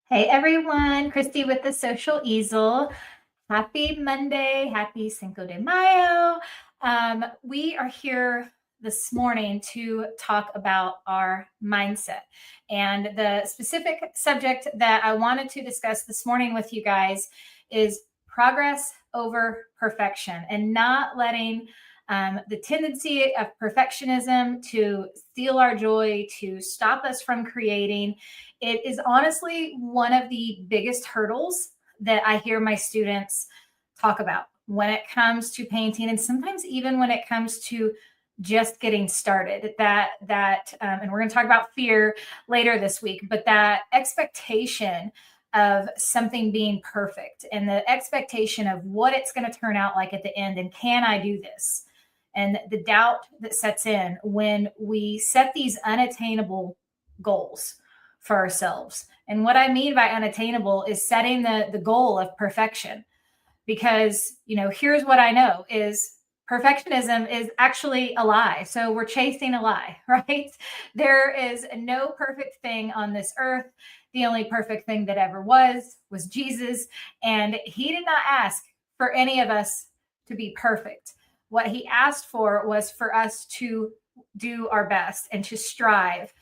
Hey everyone, Christy with the Social Easel. Happy Monday, happy Cinco de Mayo. We are here this morning to talk about our mindset. And the specific subject that I wanted to discuss this morning with you guys is progress over perfection and not letting the tendency of perfectionism to steal our joy, to stop us from creating. It is honestly one of the biggest hurdles that I hear my students talk about when it comes to painting, and sometimes even when it comes to just getting started. And we're going to talk about fear later this week, but that expectation of something being perfect and the expectation of what it's going to turn out like at the end, and can I do this? And the doubt that sets in when we set these unattainable goals for ourselves. And what I mean by unattainable is setting the goal of perfection. Because, here's what I know is perfectionism is actually a lie. So we're chasing a lie, right? There is no perfect thing on this earth. The only perfect thing that ever was Jesus. And he did not ask for any of us to be perfect. What he asked for was for us to do our best and to strive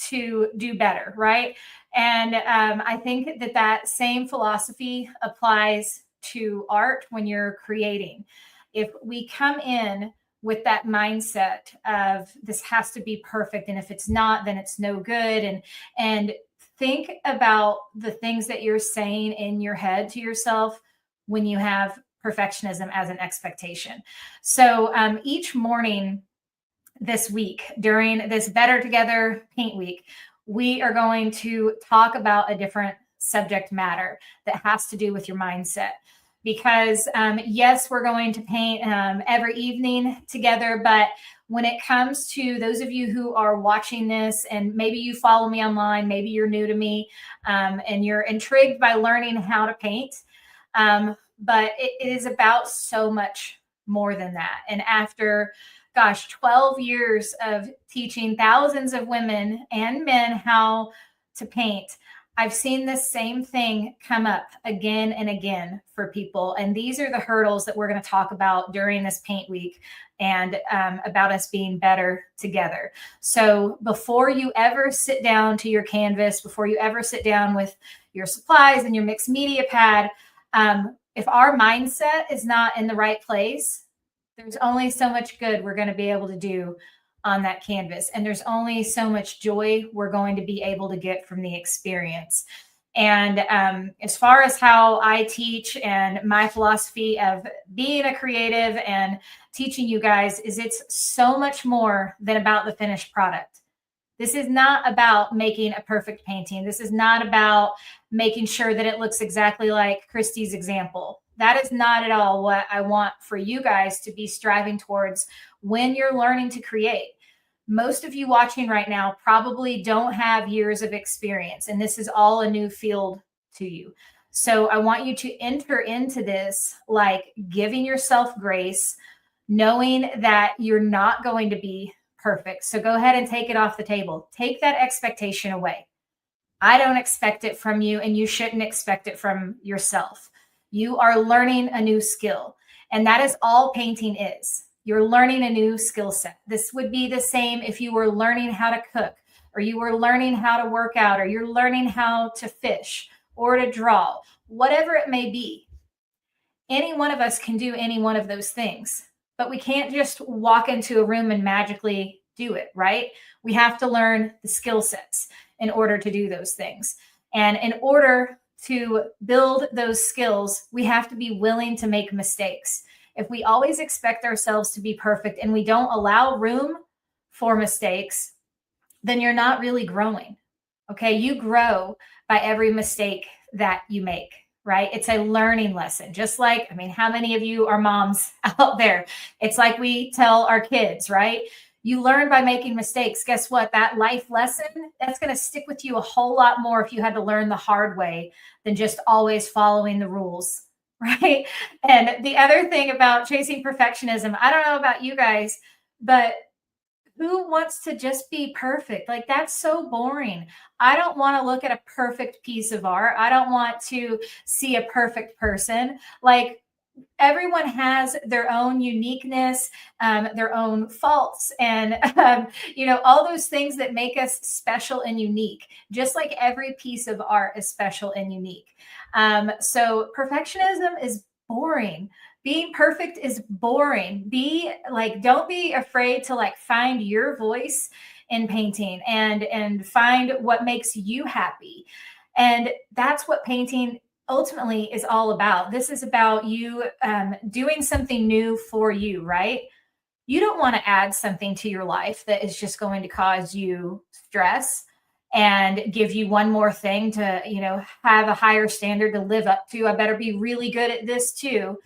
to do better, right? And I think that same philosophy applies to art when you're creating. If we come in with that mindset of this has to be perfect, and if it's not, then it's no good, and think about the things that you're saying in your head to yourself when you have perfectionism as an expectation. So each morning this week during this Better Together Paint Week, we are going to talk about a different subject matter that has to do with your mindset. Because, yes, we're going to paint every evening together, but when it comes to those of you who are watching this, and maybe you follow me online, maybe you're new to me, and you're intrigued by learning how to paint, but it is about so much more than that. And after 12 years of teaching thousands of women and men how to paint, I've seen this same thing come up again and again for people. And these are the hurdles that we're going to talk about during this paint week, and about us being better together. So before you ever sit down to your canvas, before you ever sit down with your supplies and your mixed media pad, if our mindset is not in the right place, there's only so much good we're going to be able to do on that canvas. And there's only so much joy we're going to be able to get from the experience. And as far as how I teach and my philosophy of being a creative and teaching you guys is it's so much more than about the finished product. This is not about making a perfect painting. This is not about making sure that it looks exactly like Christy's example. That is not at all what I want for you guys to be striving towards when you're learning to create. Most of you watching right now probably don't have years of experience, and this is all a new field to you. So I want you to enter into this like giving yourself grace, knowing that you're not going to be perfect. So go ahead and take it off the table. Take that expectation away. I don't expect it from you, and you shouldn't expect it from yourself. You are learning a new skill, and that is all painting is. You're learning a new skill set. This would be the same if you were learning how to cook, or you were learning how to work out, or you're learning how to fish or to draw, whatever it may be. Any one of us can do any one of those things, but we can't just walk into a room and magically do it, right? We have to learn the skill sets in order to do those things. And in order to build those skills, we have to be willing to make mistakes. If we always expect ourselves to be perfect and we don't allow room for mistakes, then you're not really growing. Okay, you grow by every mistake that you make, right? It's a learning lesson. Just like, how many of you are moms out there? It's like we tell our kids, right? You learn by making mistakes. Guess what? That life lesson, that's going to stick with you a whole lot more if you had to learn the hard way than just always following the rules, right? And the other thing about chasing perfectionism, I don't know about you guys, but Who wants to just be perfect? Like, that's so boring. I don't want to look at a perfect piece of art. I don't want to see a perfect person. Like, everyone has their own uniqueness, their own faults, and all those things that make us special and unique. Just like every piece of art is special and unique. So perfectionism is boring. Being perfect is boring. Be like, don't be afraid to like find your voice in painting and find what makes you happy. And that's what painting ultimately is all about. This is about you doing something new for you, right? You don't want to add something to your life that is just going to cause you stress and give you one more thing to, have a higher standard to live up to. I better be really good at this too.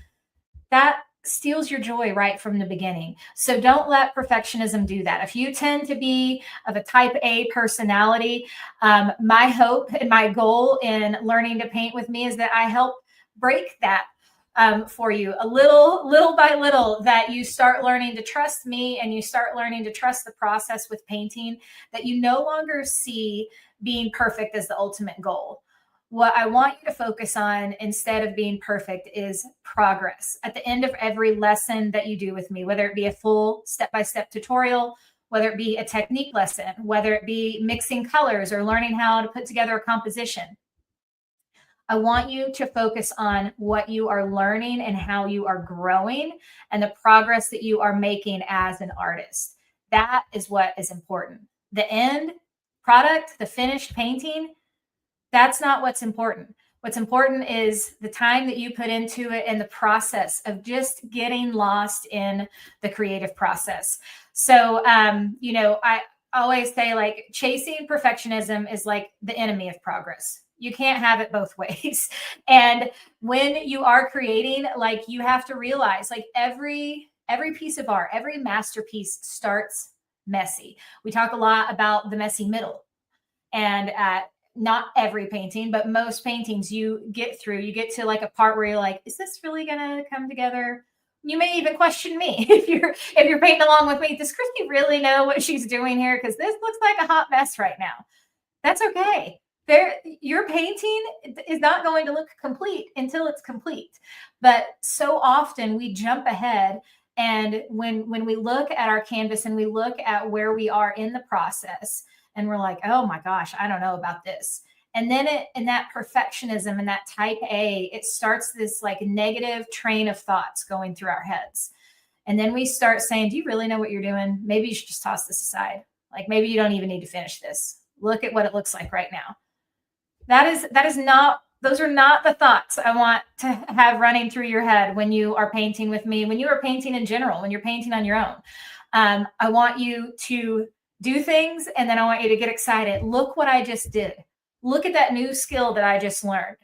That steals your joy right from the beginning. So don't let perfectionism do that. If you tend to be of a type A personality, my hope and my goal in learning to paint with me is that I help break that for you a little by little, that you start learning to trust me and you start learning to trust the process with painting, that you no longer see being perfect as the ultimate goal. What I want you to focus on instead of being perfect is progress. At the end of every lesson that you do with me, whether it be a full step by step tutorial, whether it be a technique lesson, whether it be mixing colors or learning how to put together a composition, I want you to focus on what you are learning and how you are growing and the progress that you are making as an artist. That is what is important. The end product, the finished painting, that's not what's important. What's important is the time that you put into it and the process of just getting lost in the creative process. So, I always say, like, chasing perfectionism is like the enemy of progress. You can't have it both ways. And when you are creating, like, you have to realize, like, every piece of art, every masterpiece starts messy. We talk a lot about the messy middle, and not every painting, but most paintings you get through, you get to like a part where you're like, is this really gonna come together? You may even question me if you're painting along with me. Does Christy really know what she's doing here? Because this looks like a hot mess right now. That's okay. Your painting is not going to look complete until it's complete. But so often we jump ahead, and when we look at our canvas and we look at where we are in the process, and we're like, oh my gosh, I don't know about this. And then in that perfectionism and that type A, it starts this like negative train of thoughts going through our heads. And then we start saying, do you really know what you're doing? Maybe you should just toss this aside. Like, maybe you don't even need to finish this. Look at what it looks like right now. That is not, those are not the thoughts I want to have running through your head when you are painting with me, when you are painting in general, when you're painting on your own. I want you to do things, and then I want you to get excited. Look what I just did. Look at that new skill that I just learned.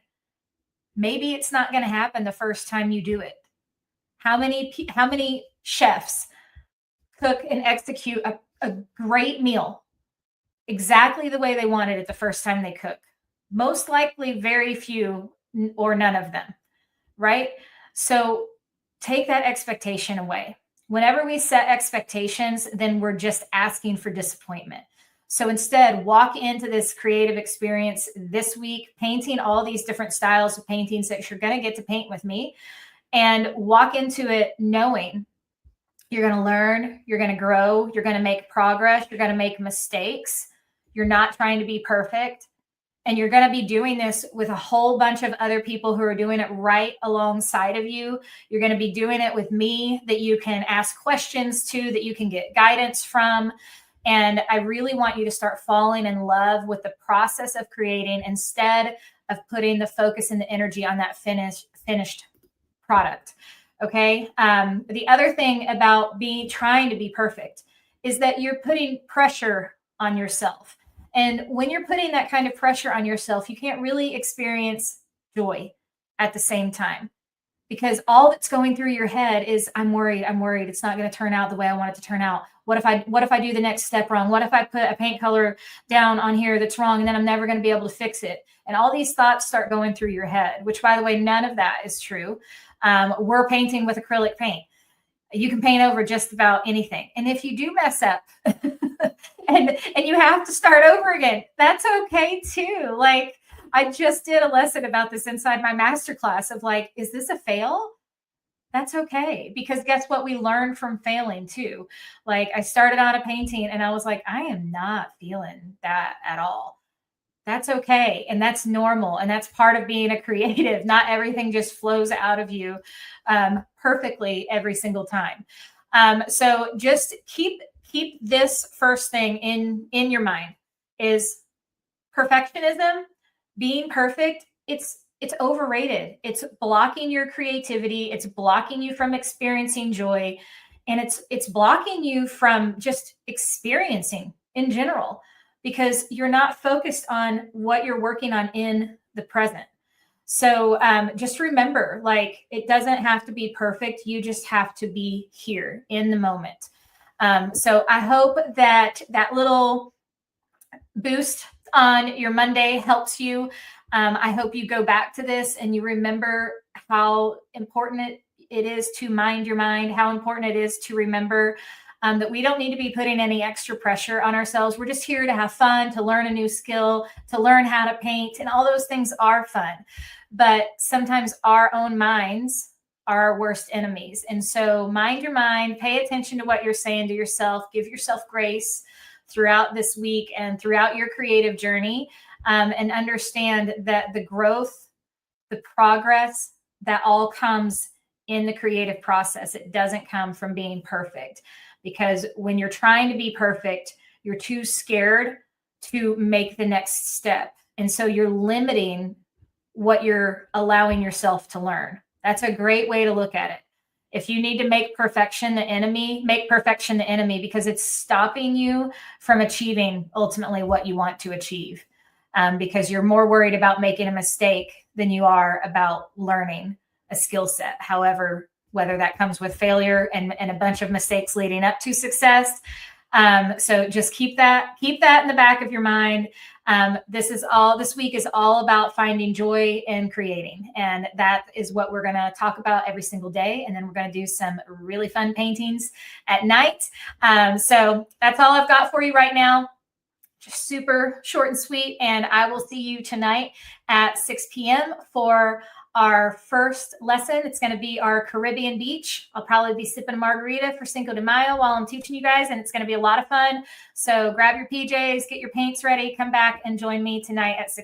Maybe it's not going to happen the first time you do it. How many chefs cook and execute a great meal exactly the way they wanted it the first time they cook? Most likely very few or none of them, right? So take that expectation away. Whenever we set expectations, then we're just asking for disappointment. So instead, walk into this creative experience this week, painting all these different styles of paintings that you're going to get to paint with me, and walk into it knowing you're going to learn, you're going to grow, you're going to make progress, you're going to make mistakes. You're not trying to be perfect. And you're going to be doing this with a whole bunch of other people who are doing it right alongside of you. You're going to be doing it with me that you can ask questions to, that you can get guidance from. And I really want you to start falling in love with the process of creating instead of putting the focus and the energy on that finished product. Okay. The other thing about trying to be perfect is that you're putting pressure on yourself. And when you're putting that kind of pressure on yourself, you can't really experience joy at the same time, because all that's going through your head is, I'm worried. It's not going to turn out the way I want it to turn out. What if I do the next step wrong? What if I put a paint color down on here that's wrong and then I'm never going to be able to fix it? And all these thoughts start going through your head, which, by the way, none of that is true. We're painting with acrylic paint. You can paint over just about anything. And if you do mess up and you have to start over again, that's okay too. Like, I just did a lesson about this inside my masterclass of like, is this a fail? That's okay. Because guess what? We learned from failing too. Like, I started on a painting and I was like, I am not feeling that at all. That's okay. And that's normal. And that's part of being a creative. Not everything just flows out of you perfectly every single time. So just keep this first thing in your mind is perfectionism, being perfect. It's overrated. It's blocking your creativity. It's blocking you from experiencing joy, and it's blocking you from just experiencing in general because you're not focused on what you're working on in the present. So just remember, like, it doesn't have to be perfect. You just have to be here in the moment. So I hope that that little boost on your Monday helps you. I hope you go back to this and you remember how important it is to mind your mind, how important it is to remember that we don't need to be putting any extra pressure on ourselves. We're just here to have fun, to learn a new skill, to learn how to paint, and all those things are fun. But sometimes our own minds are our worst enemies. And so mind your mind, pay attention to what you're saying to yourself, give yourself grace throughout this week and throughout your creative journey, and understand that the growth, the progress, that all comes in the creative process. It doesn't come from being perfect, because when you're trying to be perfect, you're too scared to make the next step. And so you're limiting what you're allowing yourself to learn. That's a great way to look at it. If you need to make perfection the enemy, make perfection the enemy, because it's stopping you from achieving ultimately what you want to achieve. Because you're more worried about making a mistake than you are about learning a skill set. However, whether that comes with failure and a bunch of mistakes leading up to success. So just keep that in the back of your mind. This week is all about finding joy in creating. And that is what we're going to talk about every single day. And then we're going to do some really fun paintings at night. So that's all I've got for you right now. Just super short and sweet. And I will see you tonight at 6 p.m. for our first lesson. It's going to be our Caribbean beach. I'll probably be sipping a margarita for Cinco de Mayo while I'm teaching you guys, and it's going to be a lot of fun. So grab your PJs, get your paints ready, come back and join me tonight at 6